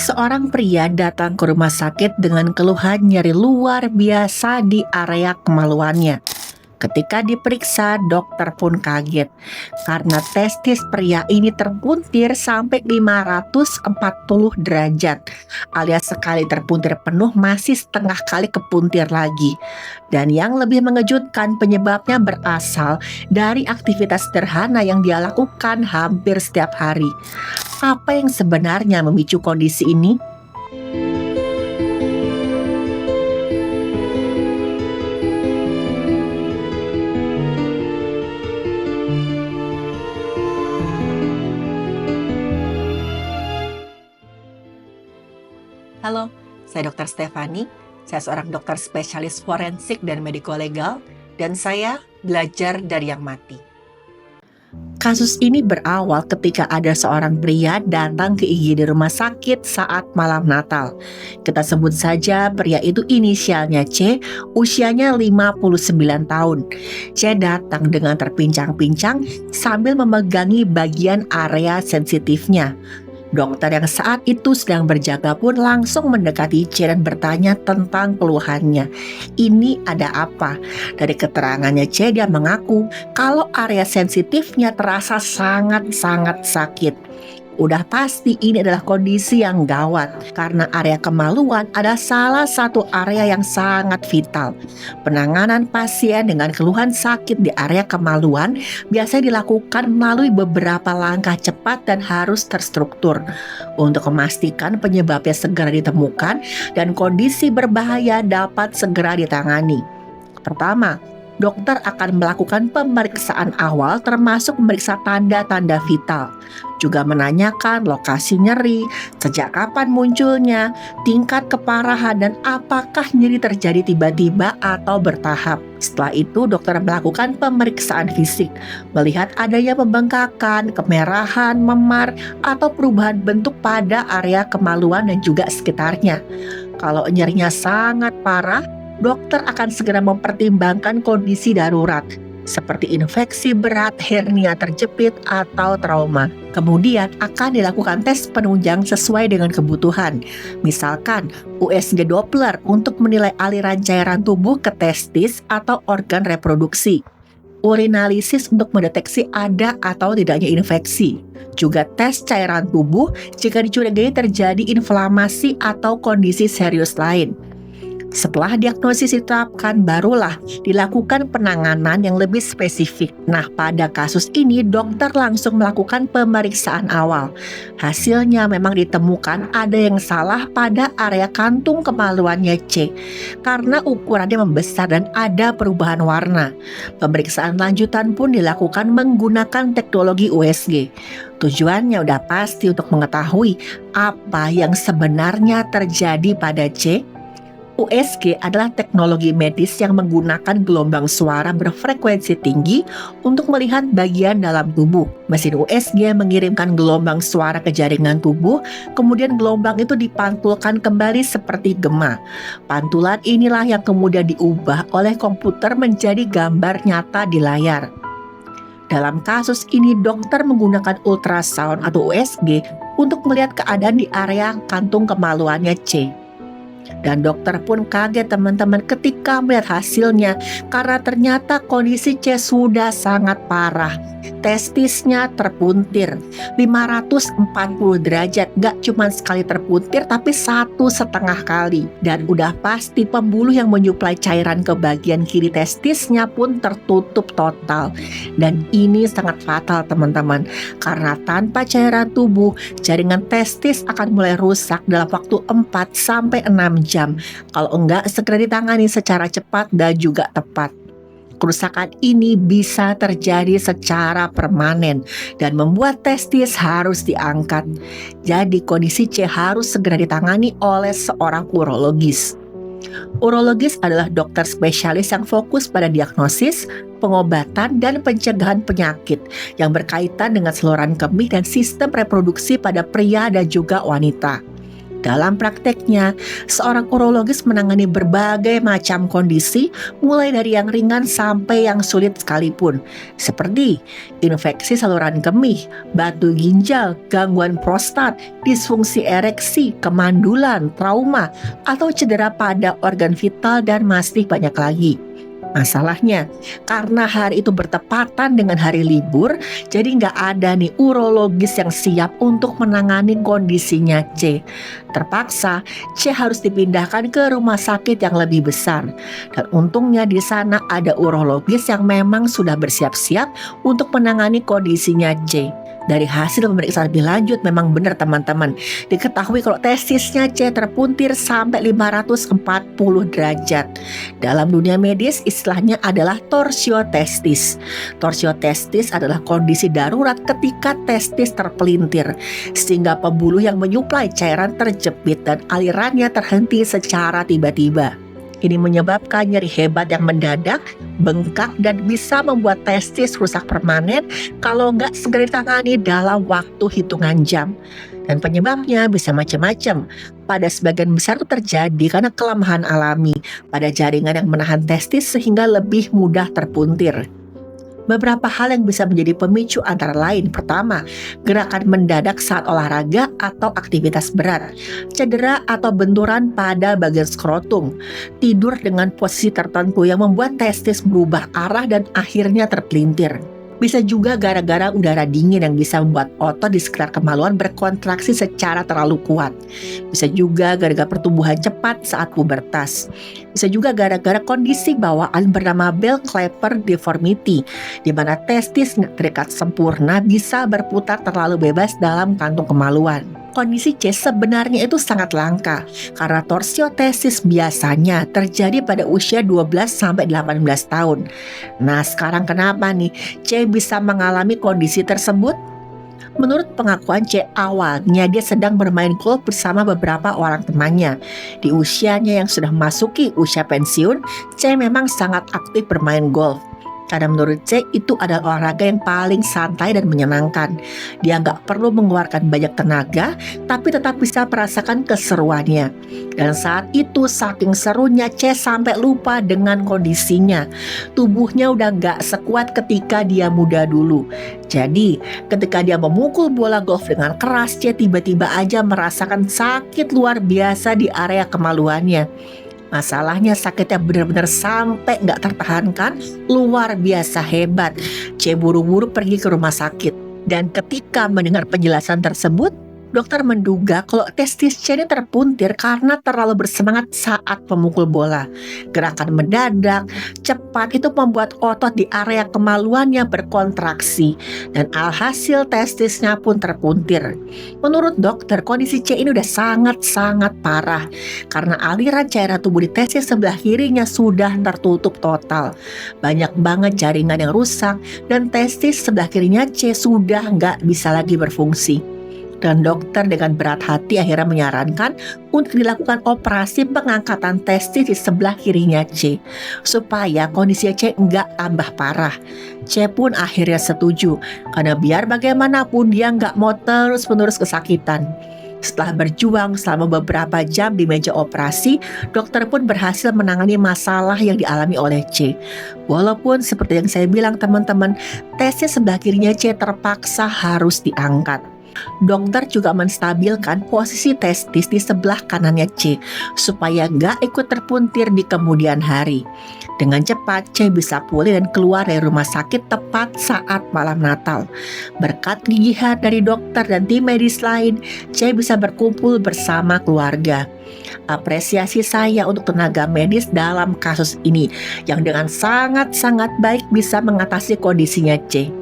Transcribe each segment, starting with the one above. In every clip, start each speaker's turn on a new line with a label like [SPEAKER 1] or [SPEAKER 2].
[SPEAKER 1] Seorang pria datang ke rumah sakit dengan keluhan nyeri luar biasa di area kemaluannya. Ketika diperiksa, dokter pun kaget karena testis pria ini terpuntir sampai 540 derajat, alias sekali terpuntir penuh masih setengah kali kepuntir lagi. Dan yang lebih mengejutkan, penyebabnya berasal dari aktivitas sederhana yang dia lakukan hampir setiap hari. Apa yang sebenarnya memicu kondisi ini? Halo, saya Dr. Stefani. Saya seorang dokter spesialis forensik dan mediko-legal, dan saya belajar dari yang mati. Kasus ini berawal ketika ada seorang pria datang ke IGD rumah sakit saat malam Natal. Kita sebut saja pria itu inisialnya C, usianya 59 tahun. C datang dengan terpincang-pincang sambil memegangi bagian area sensitifnya. Dokter yang saat itu sedang berjaga pun langsung mendekati C dan bertanya tentang keluhannya. Ini ada apa? Dari keterangannya C, dia mengaku kalau area sensitifnya terasa sangat-sangat sakit. Udah pasti ini adalah kondisi yang gawat karena area kemaluan adalah salah satu area yang sangat vital. Penanganan pasien dengan keluhan sakit di area kemaluan biasanya dilakukan melalui beberapa langkah cepat dan harus terstruktur untuk memastikan penyebabnya segera ditemukan dan kondisi berbahaya dapat segera ditangani. Pertama, dokter akan melakukan pemeriksaan awal termasuk memeriksa tanda-tanda vital. Juga menanyakan lokasi nyeri, sejak kapan munculnya, tingkat keparahan, dan apakah nyeri terjadi tiba-tiba atau bertahap. Setelah itu dokter melakukan pemeriksaan fisik, melihat adanya pembengkakan, kemerahan, memar, atau perubahan bentuk pada area kemaluan dan juga sekitarnya. Kalau nyerinya sangat parah, dokter akan segera mempertimbangkan kondisi darurat seperti infeksi berat, hernia terjepit, atau trauma. Kemudian akan dilakukan tes penunjang sesuai dengan kebutuhan. Misalkan USG Doppler untuk menilai aliran cairan tubuh ke testis atau organ reproduksi. Urinalisis untuk mendeteksi ada atau tidaknya infeksi. Juga tes cairan tubuh jika dicurigai terjadi inflamasi atau kondisi serius lain. Setelah diagnosis ditetapkan, barulah dilakukan penanganan yang lebih spesifik. Nah, pada kasus ini dokter langsung melakukan pemeriksaan awal. Hasilnya memang ditemukan ada yang salah pada area kantung kemaluannya C karena ukurannya membesar dan ada perubahan warna. Pemeriksaan lanjutan pun dilakukan menggunakan teknologi USG. Tujuannya udah pasti untuk mengetahui apa yang sebenarnya terjadi pada C. USG adalah teknologi medis yang menggunakan gelombang suara berfrekuensi tinggi untuk melihat bagian dalam tubuh. Mesin USG mengirimkan gelombang suara ke jaringan tubuh, kemudian gelombang itu dipantulkan kembali seperti gema. Pantulan inilah yang kemudian diubah oleh komputer menjadi gambar nyata di layar. Dalam kasus ini, dokter menggunakan ultrasound atau USG untuk melihat keadaan di area kantung kemaluannya C. Dan dokter pun kaget teman-teman ketika melihat hasilnya karena ternyata kondisi C sudah sangat parah. Testisnya terpuntir 540 derajat, gak cuma sekali terpuntir tapi 1,5 kali. Dan udah pasti pembuluh yang menyuplai cairan ke bagian kiri testisnya pun tertutup total. Dan ini sangat fatal teman-teman, karena tanpa cairan tubuh, jaringan testis akan mulai rusak dalam waktu 4-6 jam. Kalau enggak segera ditangani secara cepat dan juga tepat. Kerusakan ini bisa terjadi secara permanen dan membuat testis harus diangkat. Jadi kondisi C harus segera ditangani oleh seorang urologis. Urologis adalah dokter spesialis yang fokus pada diagnosis, pengobatan, dan pencegahan penyakit yang berkaitan dengan saluran kemih dan sistem reproduksi pada pria dan juga wanita. Dalam prakteknya, seorang urologis menangani berbagai macam kondisi, mulai dari yang ringan sampai yang sulit sekalipun, seperti infeksi saluran kemih, batu ginjal, gangguan prostat, disfungsi ereksi, kemandulan, trauma, atau cedera pada organ vital, dan masih banyak lagi. Masalahnya, karena hari itu bertepatan dengan hari libur, jadi nggak ada nih urologis yang siap untuk menangani kondisinya C. Terpaksa, C harus dipindahkan ke rumah sakit yang lebih besar. Dan untungnya di sana ada urologis yang memang sudah bersiap-siap untuk menangani kondisinya C. Dari hasil pemeriksaan lebih lanjut memang benar teman-teman, diketahui kalau testisnya C terpuntir sampai 540 derajat. Dalam dunia medis istilahnya adalah torsiotestis. Torsiotestis adalah kondisi darurat ketika testis terpelintir, sehingga pembuluh yang menyuplai cairan terjepit dan alirannya terhenti secara tiba-tiba. Ini menyebabkan nyeri hebat yang mendadak, bengkak, dan bisa membuat testis rusak permanen kalau nggak segera ditangani dalam waktu hitungan jam. Dan penyebabnya bisa macam-macam. Pada sebagian besar itu terjadi karena kelemahan alami pada jaringan yang menahan testis sehingga lebih mudah terpuntir. Beberapa hal yang bisa menjadi pemicu antara lain: pertama, gerakan mendadak saat olahraga atau aktivitas berat, cedera atau benturan pada bagian skrotum, tidur dengan posisi tertentu yang membuat testis berubah arah dan akhirnya terpelintir. Bisa juga gara-gara udara dingin yang bisa membuat otot di sekitar kemaluan berkontraksi secara terlalu kuat. Bisa juga gara-gara pertumbuhan cepat saat pubertas. Bisa juga gara-gara kondisi bawaan bernama Bell-Clapper deformity, di mana testis terikat sempurna bisa berputar terlalu bebas dalam kantung kemaluan. Kondisi C sebenarnya itu sangat langka karena torsiotestis biasanya terjadi pada usia 12-18 tahun. Nah, sekarang kenapa nih C bisa mengalami kondisi tersebut? Menurut pengakuan C, awalnya dia sedang bermain golf bersama beberapa orang temannya. Di usianya yang sudah memasuki usia pensiun, C memang sangat aktif bermain golf. Karena menurut C itu adalah olahraga yang paling santai dan menyenangkan. Dia nggak perlu mengeluarkan banyak tenaga, tapi tetap bisa merasakan keseruannya. Dan saat itu saking serunya C sampai lupa dengan kondisinya. Tubuhnya udah nggak sekuat ketika dia muda dulu. Jadi ketika dia memukul bola golf dengan keras, C tiba-tiba aja merasakan sakit luar biasa di area kemaluannya. Masalahnya sakitnya benar-benar sampai nggak tertahankan, luar biasa hebat. C buru-buru pergi ke rumah sakit. Dan ketika mendengar penjelasan tersebut, dokter menduga kalau testis C ini terpuntir karena terlalu bersemangat saat memukul bola. Gerakan mendadak, cepat itu membuat otot di area kemaluannya berkontraksi. Dan alhasil testisnya pun terpuntir. Menurut dokter, kondisi C ini udah sangat-sangat parah karena aliran cairan tubuh di testis sebelah kirinya sudah tertutup total. Banyak banget jaringan yang rusak dan testis sebelah kirinya C sudah nggak bisa lagi berfungsi. Dan dokter dengan berat hati akhirnya menyarankan untuk dilakukan operasi pengangkatan testis di sebelah kirinya C supaya kondisi C nggak tambah parah. C pun akhirnya setuju karena biar bagaimanapun dia nggak mau terus-menerus kesakitan. Setelah berjuang selama beberapa jam di meja operasi, dokter pun berhasil menangani masalah yang dialami oleh C. Walaupun seperti yang saya bilang teman-teman, testis sebelah kirinya C terpaksa harus diangkat. Dokter juga menstabilkan posisi testis di sebelah kanannya C supaya nggak ikut terpuntir di kemudian hari. Dengan cepat C bisa pulih dan keluar dari rumah sakit tepat saat malam Natal. Berkat gigihan dari dokter dan tim medis lain, C bisa berkumpul bersama keluarga. Apresiasi saya untuk tenaga medis dalam kasus ini yang dengan sangat-sangat baik bisa mengatasi kondisinya C.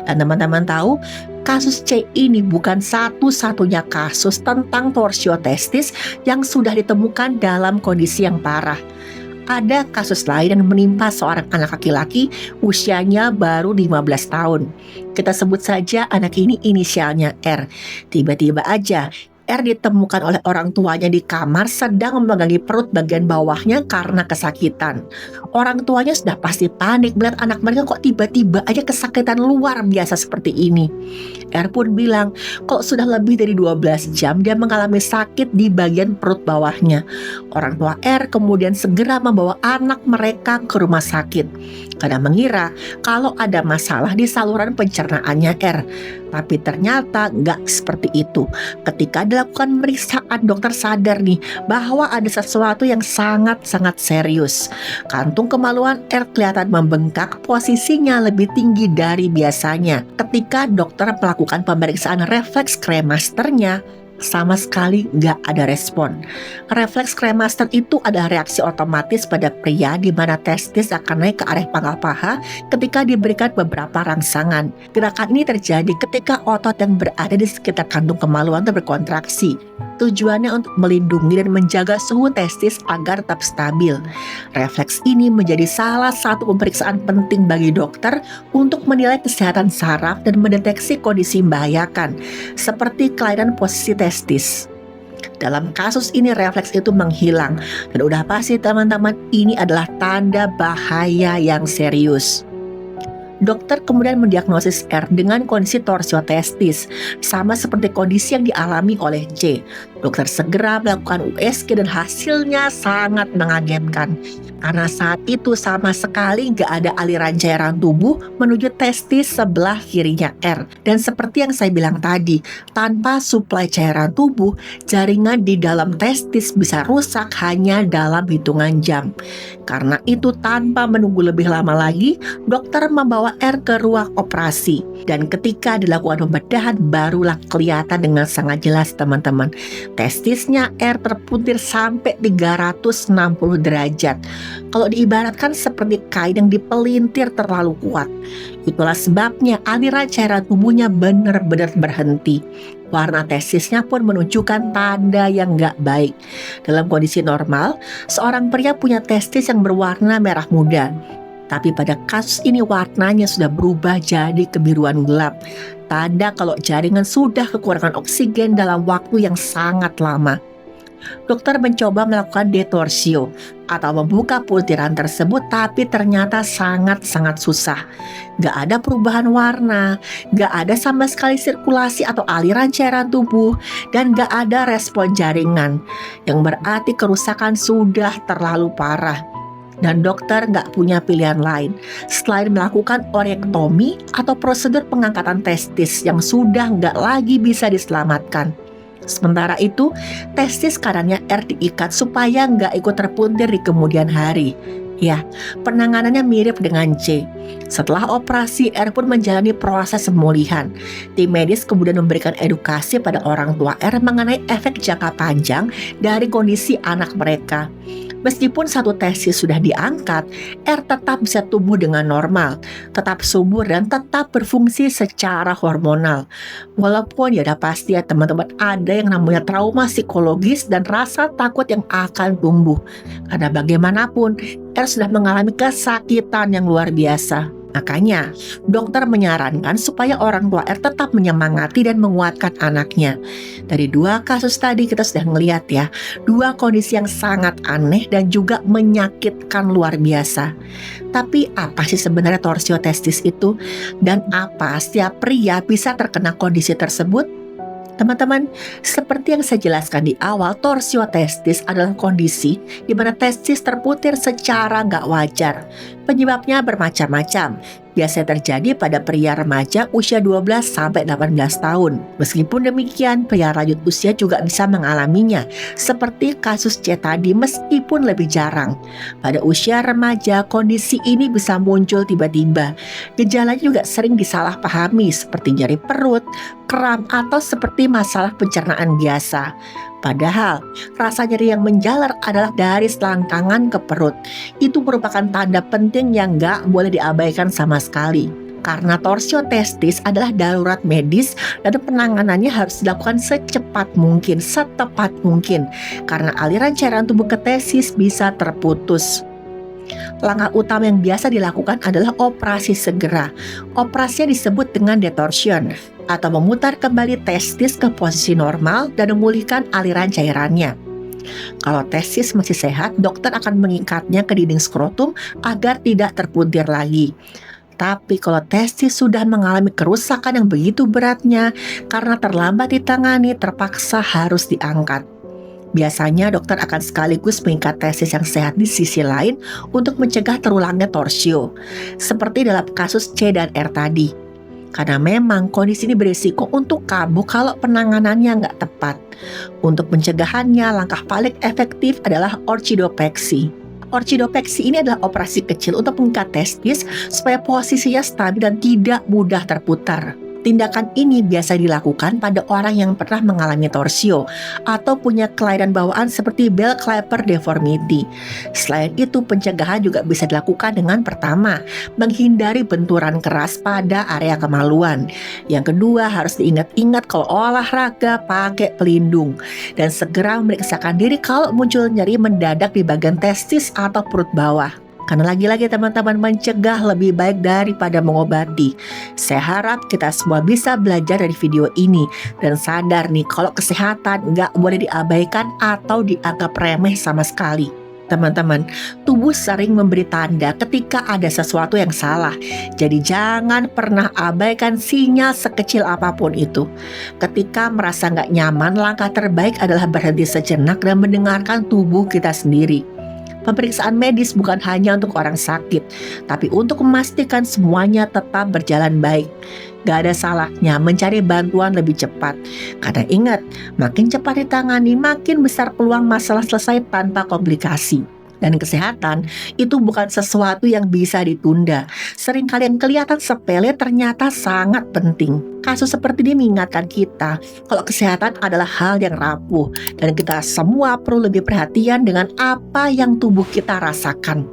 [SPEAKER 1] Dan teman-teman tahu, kasus C ini bukan satu-satunya kasus tentang torsiotestis yang sudah ditemukan dalam kondisi yang parah. Ada kasus lain yang menimpa seorang anak laki-laki usianya baru 15 tahun. Kita sebut saja anak ini inisialnya R. Tiba-tiba aja R ditemukan oleh orang tuanya di kamar sedang memegangi perut bagian bawahnya karena kesakitan. Orang tuanya sudah pasti panik melihat anak mereka kok tiba-tiba aja kesakitan luar biasa seperti ini. R pun bilang kalau sudah lebih dari 12 jam dia mengalami sakit di bagian perut bawahnya. Orang tua R kemudian segera membawa anak mereka ke rumah sakit karena mengira kalau ada masalah di saluran pencernaannya R. Tapi ternyata nggak seperti itu. Ketika dilakukan pemeriksaan, dokter sadar nih bahwa ada sesuatu yang sangat-sangat serius. Kantung kemaluan R kelihatan membengkak, posisinya lebih tinggi dari biasanya. Ketika dokter melakukan pemeriksaan refleks kremasternya, sama sekali nggak ada respon. Refleks kremaster itu adalah reaksi otomatis pada pria di mana testis akan naik ke area pangkal paha ketika diberikan beberapa rangsangan. Gerakan ini terjadi ketika otot yang berada di sekitar kantung kemaluan berkontraksi. Tujuannya untuk melindungi dan menjaga suhu testis agar tetap stabil. Refleks ini menjadi salah satu pemeriksaan penting bagi dokter untuk menilai kesehatan saraf dan mendeteksi kondisi membahayakan, seperti kelainan posisi testis. Dalam kasus ini refleks itu menghilang, dan udah pasti teman-teman ini adalah tanda bahaya yang serius. Dokter kemudian mendiagnosis R dengan kondisi torsio testis, sama seperti kondisi yang dialami oleh C. Dokter segera melakukan USG dan hasilnya sangat mengagetkan. Karena saat itu sama sekali nggak ada aliran cairan tubuh menuju testis sebelah kirinya R. Dan seperti yang saya bilang tadi, tanpa suplai cairan tubuh, jaringan di dalam testis bisa rusak hanya dalam hitungan jam. Karena itu tanpa menunggu lebih lama lagi, dokter membawa R ke ruang operasi. Dan ketika dilakukan pembedahan barulah kelihatan dengan sangat jelas teman-teman. Testisnya R terpuntir sampai 360 derajat. Kalau diibaratkan seperti kain yang dipelintir terlalu kuat. Itulah sebabnya aliran cairan tubuhnya benar-benar berhenti. Warna testisnya pun menunjukkan tanda yang gak baik. Dalam kondisi normal, seorang pria punya testis yang berwarna merah muda. Tapi pada kasus ini warnanya sudah berubah jadi kebiruan gelap. Tanda kalau jaringan sudah kekurangan oksigen dalam waktu yang sangat lama. Dokter mencoba melakukan detorsio atau membuka putiran tersebut, tapi ternyata sangat-sangat susah. Gak ada perubahan warna, gak ada sama sekali sirkulasi atau aliran cairan tubuh, dan gak ada respon jaringan, yang berarti kerusakan sudah terlalu parah. Dan dokter nggak punya pilihan lain selain melakukan orektomi atau prosedur pengangkatan testis yang sudah nggak lagi bisa diselamatkan. Sementara itu, testis kanannya R diikat supaya nggak ikut terpuntir di kemudian hari. Ya, penanganannya mirip dengan C. Setelah operasi, R pun menjalani proses pemulihan. Tim medis kemudian memberikan edukasi pada orang tua R mengenai efek jangka panjang dari kondisi anak mereka. Meskipun satu testis sudah diangkat, R tetap bisa tumbuh dengan normal, tetap subur dan tetap berfungsi secara hormonal. Walaupun ya udah pasti ya teman-teman, ada yang namanya trauma psikologis dan rasa takut yang akan tumbuh. Karena bagaimanapun, R sudah mengalami kesakitan yang luar biasa. Makanya, dokter menyarankan supaya orang tua R tetap menyemangati dan menguatkan anaknya. Dari dua kasus tadi kita sudah melihat ya, dua kondisi yang sangat aneh dan juga menyakitkan luar biasa. Tapi apa sih sebenarnya torsio testis itu? Dan apa setiap pria bisa terkena kondisi tersebut? Teman-teman, seperti yang saya jelaskan di awal, torsio testis adalah kondisi di mana testis terputir secara nggak wajar. Penyebabnya bermacam-macam. Biasanya terjadi pada pria remaja usia 12-18 tahun. Meskipun demikian, pria lanjut usia juga bisa mengalaminya, seperti kasus C tadi meskipun lebih jarang. Pada usia remaja, kondisi ini bisa muncul tiba-tiba. Gejalanya juga sering disalahpahami seperti nyeri perut, kram, atau seperti masalah pencernaan biasa. Padahal, rasa nyeri yang menjalar adalah dari selangkangan ke perut. Itu merupakan tanda penting yang gak boleh diabaikan sama sekali. Karena torsio testis adalah darurat medis dan penanganannya harus dilakukan secepat mungkin, setepat mungkin. Karena aliran cairan tubuh ke testis bisa terputus. Langkah utama yang biasa dilakukan adalah operasi segera. Operasinya disebut dengan detorsion. atau memutar kembali testis ke posisi normal dan memulihkan aliran cairannya. Kalau testis masih sehat, dokter akan mengikatnya ke dinding skrotum agar tidak terpuntir lagi. Tapi kalau testis sudah mengalami kerusakan yang begitu beratnya karena terlambat ditangani, terpaksa harus diangkat. Biasanya dokter akan sekaligus mengikat testis yang sehat di sisi lain untuk mencegah terulangnya torsio, seperti dalam kasus C dan R tadi. Karena memang kondisi ini berisiko untuk kambuh kalau penanganannya nggak tepat. Untuk pencegahannya, langkah paling efektif adalah orchidopeksi. Orchidopeksi ini adalah operasi kecil untuk mengikat testis supaya posisinya stabil dan tidak mudah terputar. Tindakan ini biasa dilakukan pada orang yang pernah mengalami torsio atau punya kelainan bawaan seperti bell clapper deformity. Selain itu, pencegahan juga bisa dilakukan dengan pertama, menghindari benturan keras pada area kemaluan. Yang kedua, harus diingat-ingat kalau olahraga pakai pelindung dan segera memeriksakan diri kalau muncul nyeri mendadak di bagian testis atau perut bawah. Karena lagi-lagi teman-teman, mencegah lebih baik daripada mengobati. Saya harap kita semua bisa belajar dari video ini dan sadar nih kalau kesehatan nggak boleh diabaikan atau dianggap remeh sama sekali. Teman-teman, tubuh sering memberi tanda ketika ada sesuatu yang salah. Jadi jangan pernah abaikan sinyal sekecil apapun itu. Ketika merasa nggak nyaman, langkah terbaik adalah berhenti sejenak dan mendengarkan tubuh kita sendiri. Pemeriksaan medis bukan hanya untuk orang sakit, tapi untuk memastikan semuanya tetap berjalan baik. Gak ada salahnya mencari bantuan lebih cepat. Karena ingat, makin cepat ditangani, makin besar peluang masalah selesai tanpa komplikasi. Dan kesehatan itu bukan sesuatu yang bisa ditunda. Sering kalian kelihatan sepele, ternyata sangat penting. Kasus seperti ini mengingatkan kita kalau kesehatan adalah hal yang rapuh dan kita semua perlu lebih perhatian dengan apa yang tubuh kita rasakan.